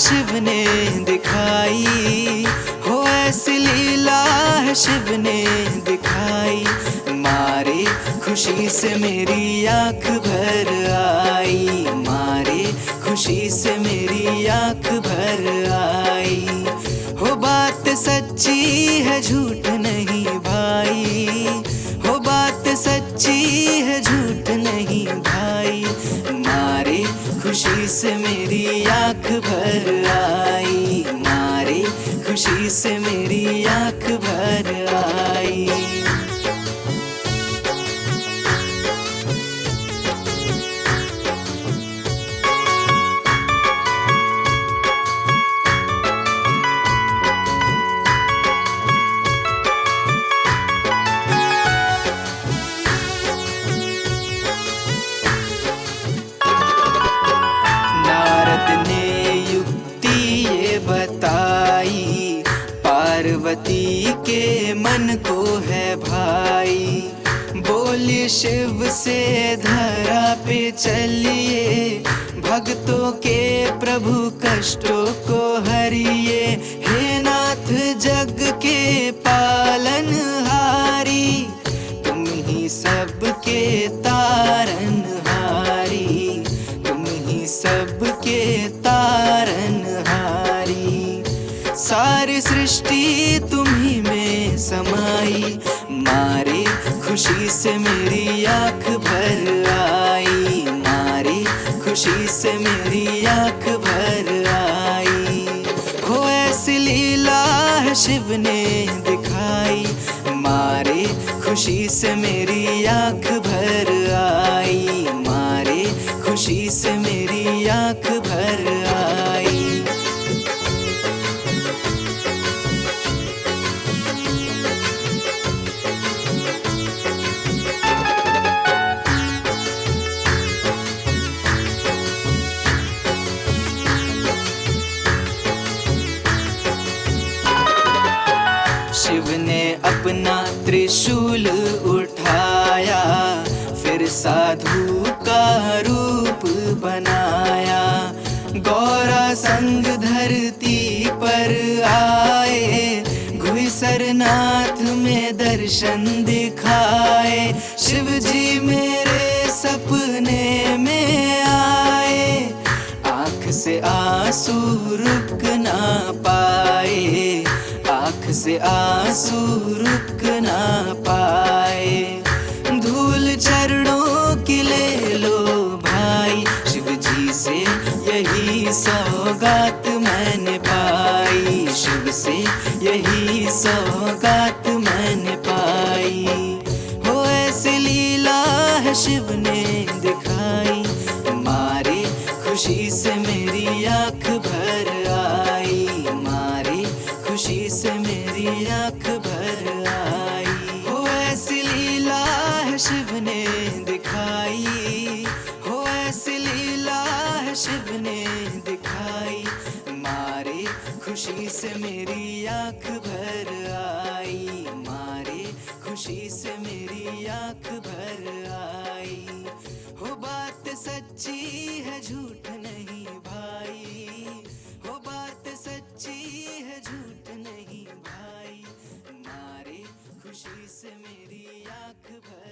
शिव ने दिखाई, हो ऐसी लीला है शिव ने दिखाई। मारे खुशी से मेरी आँख भर आई, मारे खुशी से मेरी आँख भर आई। हो बात सच्ची है झूठ नहीं भाई, हो बात सच्ची है झूठ नहीं भाई। मारे खुशी से मेरी आँख भर आई, मारे खुशी से मेरी आँख भर आई। बताई पार्वती के मन को है भाई, बोली शिव से धरा पे चलिए, भक्तों के प्रभु कष्टों को हरिए। हे नाथ जग के पालनहारी, तुम ही सबके तारनहारी, तुम ही सबके तारनहारी। सारी सृष्टि तुम्ही में समाई, मारे खुशी से मेरी आँख भर आई, मारे खुशी से मेरी आँख भर आई। हो ऐसी लीला है शिव ने दिखाई, मारे खुशी से मेरी आँख भर आई, मारे खुशी से मेरी आँख भर आई। शिव ने अपना त्रिशूल उठाया, फिर साधु का रूप बनाया। गौरा संग धरती पर आए, घुइसरनाथ में दर्शन दिखाए। शिव जी मेरे सपने में आए, आँख से आंसू रुक ना पाए, आँख से आंसू रुक ना पाए। धूल चरणों की ले लो भाई, शिव जी से यही सौगात मैंने पाई, शिव से यही सौगात मैंने पाई। हो ऐसी लीला है शिव ने दिखाई, मारे खुशी से मेरी आँख भर आई, मारे खुशी से मेरी आँख भर आई। हो ऐसी लीला है शिव ने दिखाई, हो ऐसी लीला है शिव ने दिखाई। मारे खुशी से मेरी आँख भर आई, मारे खुशी से मेरी आँख भर आई। हो बात सच्ची है झूठ नहीं भाई, हो बात सच्ची है झूठ नहीं भाई। मारे खुशी से मेरी आँख भर